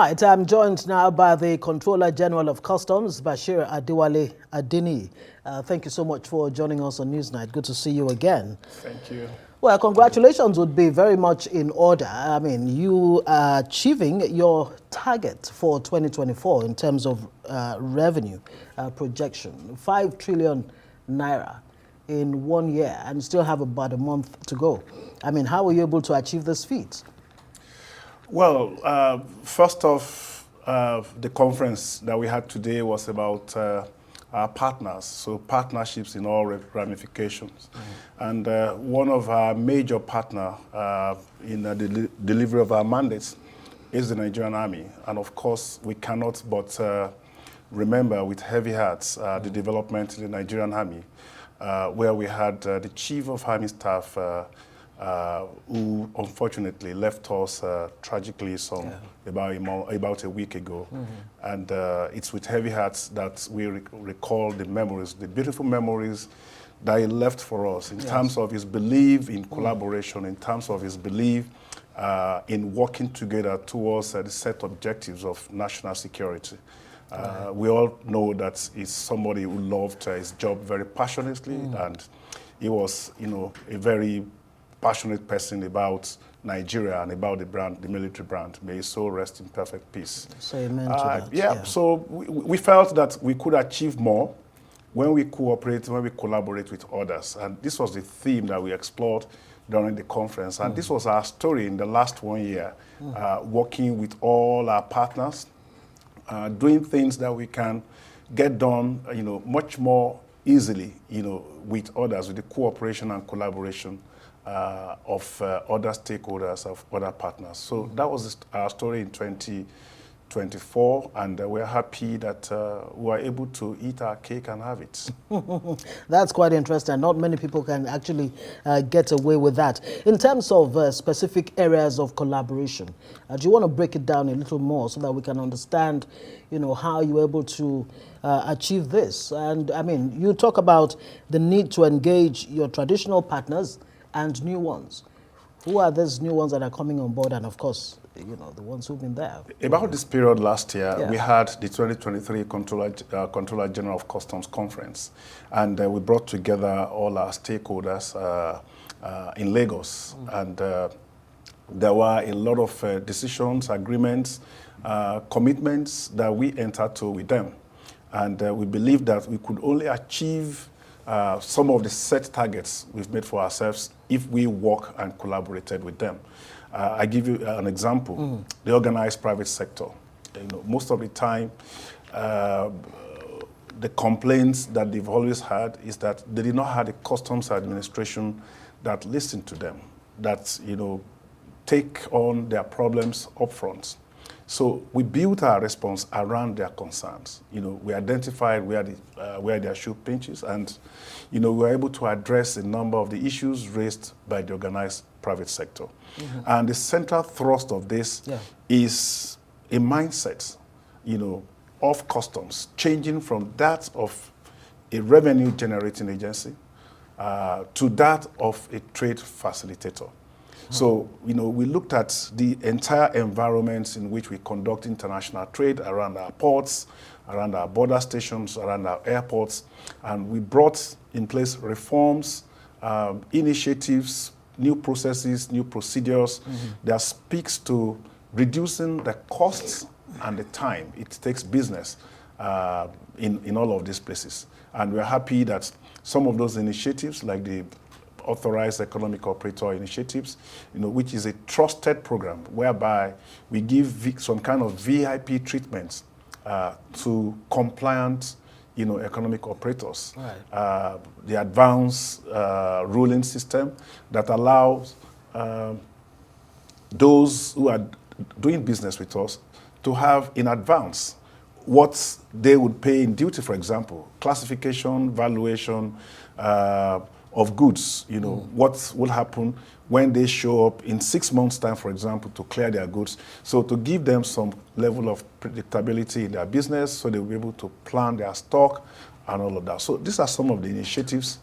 right, I'm joined now by the Controller General of Customs, Bashir Adeniyi. Thank you so much for joining us on Newsnight. Good to see you again. Thank you. Well, congratulations would be very much in order. I mean, you are achieving your target for 2024 in terms of revenue projection, 5 trillion naira in 1 year, and you still have about a month to go. I mean, how were you able to achieve this feat? Well, first off, the conference that we had today was about our partners, so partnerships in all ramifications. And one of our major partners in the delivery of our mandates is the Nigerian Army. And of course, we cannot but remember with heavy hearts the development in the Nigerian Army, where we had the Chief of Army Staff who unfortunately left us tragically about a week ago. And it's with heavy hearts that we recall the memories, the beautiful memories that he left for us in terms of his belief in collaboration, in terms of his belief in working together towards the set objectives of national security. We all know that he's somebody who loved his job very passionately, and he was, a very passionate person about Nigeria and about the brand, the military brand. May his soul rest in perfect peace. So amen to that. Yeah, so we felt that we could achieve more when we cooperate, when we collaborate with others. And this was the theme that we explored during the conference. And this was our story in the last 1 year, working with all our partners, doing things that we can get done, much more easily, with others, with the cooperation and collaboration of other stakeholders, of other partners. So that was our story in 2024, and we're happy that we were able to eat our cake and have it. That's quite interesting. Not many people can actually get away with that. In terms of specific areas of collaboration, do you want to break it down a little more so that we can understand, how you're able to achieve this? And I mean, you talk about the need to engage your traditional partners and new ones. Who are those new ones that are coming on board, and of course, the ones who've been there? About this period last year, we had the 2023 Controller General of Customs Conference, and we brought together all our stakeholders in Lagos, and there were a lot of decisions, agreements, commitments that we entered to with them, and we believe that we could only achieve some of the set targets we've made for ourselves if we work and collaborated with them. I give you an example. The organized private sector. Most of the time, the complaints that they've always had is that they did not have a customs administration that listened to them, that take on their problems up front. So we built our response around their concerns. We identified where their shoe pinches, and we were able to address a number of the issues raised by the organized private sector. And the central thrust of this is a mindset, of customs, changing from that of a revenue generating agency to that of a trade facilitator. So, we looked at the entire environments in which we conduct international trade around our ports, around our border stations, around our airports, and we brought in place reforms, initiatives, new processes, new procedures that speaks to reducing the costs and the time it takes business in all of these places. And we're happy that some of those initiatives, like the Authorized Economic Operator Initiatives, which is a trusted program whereby we give some kind of VIP treatments to compliant, economic operators. Right. The advanced ruling system that allows those who are doing business with us to have in advance what they would pay in duty, for example, classification, valuation, of goods, what will happen when they show up in 6 months' time, for example, to clear their goods. So to give them some level of predictability in their business so they'll be able to plan their stock and all of that. So these are some of the initiatives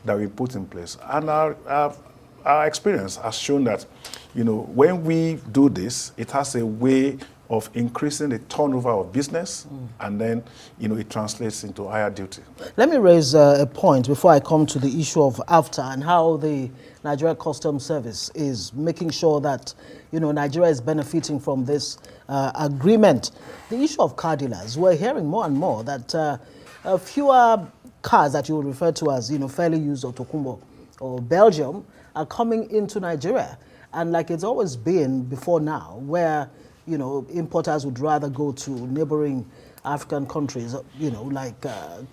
that we put in place. And our experience has shown that, when we do this, it has a way of increasing the turnover of business, and then, it translates into higher duty. Let me raise a point before I come to the issue of AfCFTA and how the Nigeria Customs Service is making sure that, Nigeria is benefiting from this agreement. The issue of car dealers, we're hearing more and more that fewer cars that you would refer to as, fairly used or Tokumbo or Belgium are coming into Nigeria. And like it's always been before now, where importers would rather go to neighboring African countries, like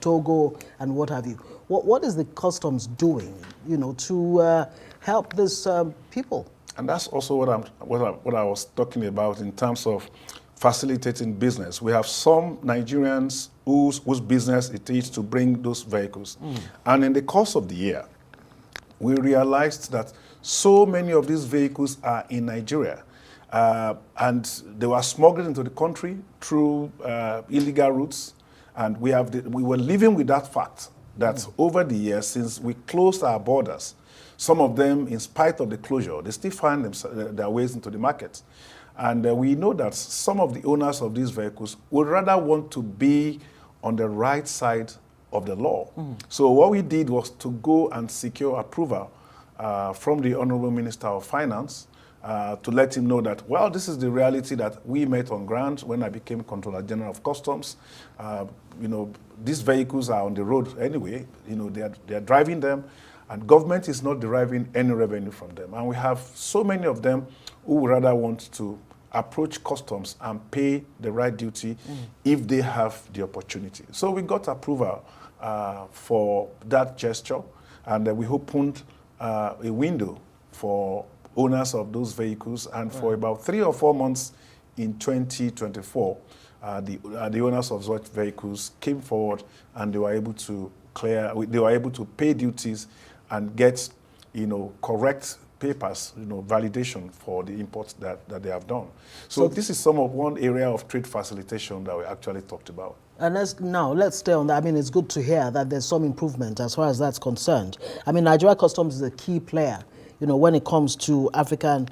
Togo and what have you. What is the customs doing, to help these people? And that's also what I was talking about in terms of facilitating business. We have some Nigerians whose business it is to bring those vehicles. And in the course of the year, we realized that so many of these vehicles are in Nigeria. And they were smuggled into the country through illegal routes, and we were living with that fact that over the years, since we closed our borders, some of them, in spite of the closure, they still find their ways into the market. And we know that some of the owners of these vehicles would rather want to be on the right side of the law. So what we did was to go and secure approval from the Honorable Minister of Finance, to let him know that, well, this is the reality that we met on ground when I became Controller General of Customs. These vehicles are on the road anyway. They are driving them, and government is not deriving any revenue from them. And we have so many of them who would rather want to approach customs and pay the right duty if they have the opportunity. So we got approval for that gesture, and we opened a window for owners of those vehicles, and for about 3 or 4 months in 2024, the owners of such vehicles came forward, and they were able to pay duties and get, correct papers, validation for the imports that they have done. So this is one area of trade facilitation that we actually talked about. And let's stay on that. I mean, it's good to hear that there's some improvement as far as that's concerned. I mean, Nigeria Customs is a key player, when it comes to African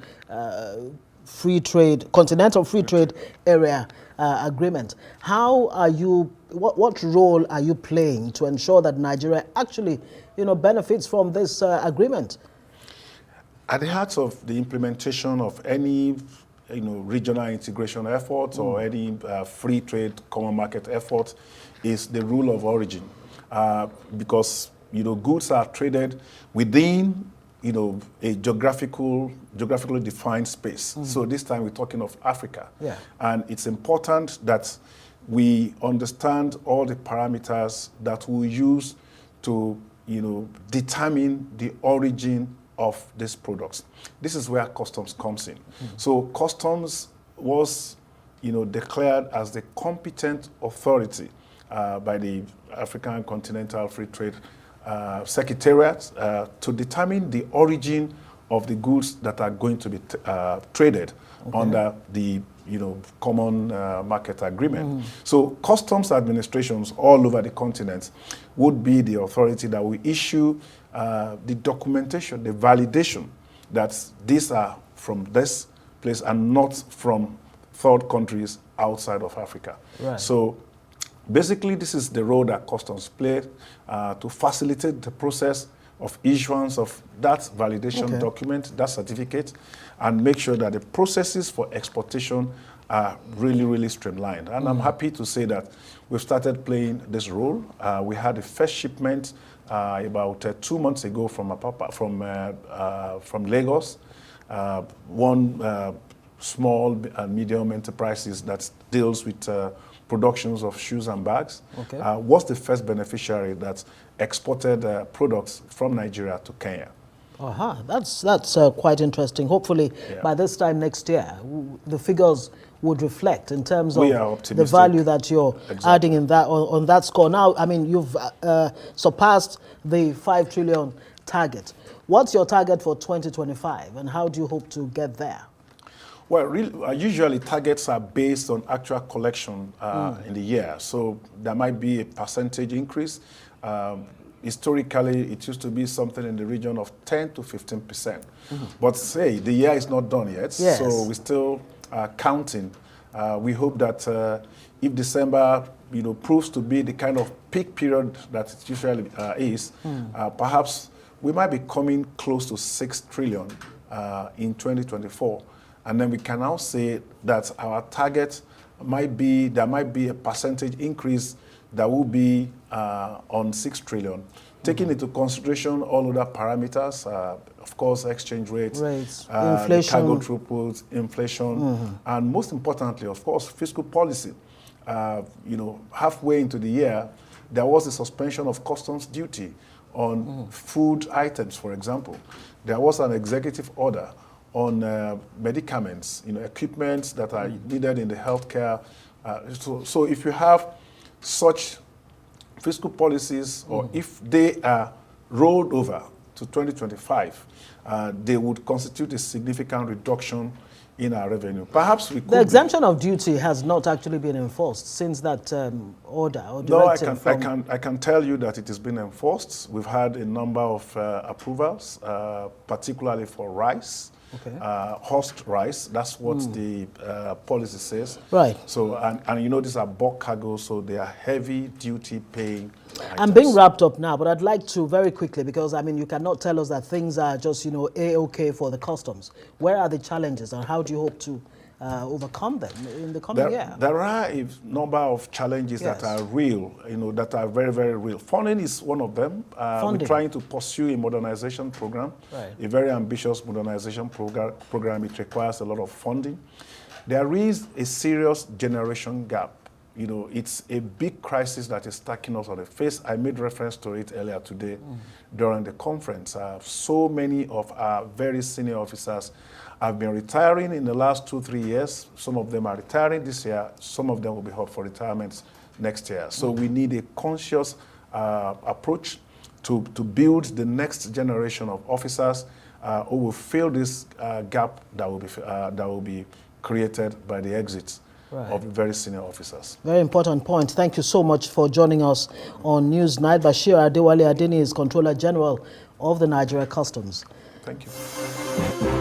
free trade, continental free trade area agreement. How are you, what role are you playing to ensure that Nigeria actually, benefits from this agreement? At the heart of the implementation of any regional integration effort or any free trade common market effort is the rule of origin, because goods are traded within a geographically defined space. So this time we're talking of Africa. Yeah. And it's important that we understand all the parameters that we use to, determine the origin of these products. This is where customs comes in. So customs was, declared as the competent authority by the African Continental Free Trade Secretariat to determine the origin of the goods that are going to be traded under the common market agreement. So customs administrations all over the continent would be the authority that will issue the documentation, the validation that these are from this place and not from third countries outside of Africa. Right. So basically, this is the role that customs play to facilitate the process of issuance of that validation document, that certificate, and make sure that the processes for exportation are really, really streamlined. And I'm happy to say that we've started playing this role. We had the first shipment about 2 months ago from Lagos. One small and medium enterprises that deals with productions of shoes and bags, was the first beneficiary that exported products from Nigeria to Kenya. That's quite interesting. Hopefully, by this time next year, the figures would reflect in terms of the value that you're adding in that on that score. Now, I mean, you've surpassed the 5 trillion target. What's your target for 2025, and how do you hope to get there? Well, usually targets are based on actual collection in the year, so there might be a percentage increase. Historically, it used to be something in the region of 10 to 15%. But say the year is not done yet, so we're still counting We hope that if December, proves to be the kind of peak period that it usually is, perhaps we might be coming close to 6 trillion in 2024. And then we can now say that our target there might be a percentage increase that will be on 6 trillion. Taking into consideration all other parameters, of course, exchange rates, inflation, the cargo throughput, inflation, and most importantly, of course, fiscal policy. Halfway into the year, there was a suspension of customs duty on food items, for example. There was an executive order on medicaments, equipment that are needed in the healthcare. So if you have such fiscal policies, or if they are rolled over to 2025, they would constitute a significant reduction in our revenue. Perhaps we could. The exemption of duty has not actually been enforced since that order or directive. No, I can tell you that it has been enforced. We've had a number of approvals, particularly for rice. Okay. Host rice, that's what the policy says. Right. So, and these are bulk cargo, so they are heavy duty paying items. I'm being wrapped up now, but I'd like to very quickly, because you cannot tell us that things are just, A-okay for the customs. Where are the challenges and how do you hope to overcome them in the coming year? There are a number of challenges that are real, that are very, very real. Funding is one of them. We're trying to pursue a modernization program, a very ambitious modernization program. It requires a lot of funding. There is a serious generation gap. It's a big crisis that is stacking us on the face. I made reference to it earlier today during the conference. So many of our very senior officers have been retiring in the last 2-3 years. Some of them are retiring this year. Some of them will be up for retirement next year. So we need a conscious approach to build the next generation of officers who will fill this gap that will be created by the exits of very senior officers. Very important point. Thank you so much for joining us on Newsnight. Bashir Adewale Adeniyi is Controller General of the Nigeria Customs. Thank you.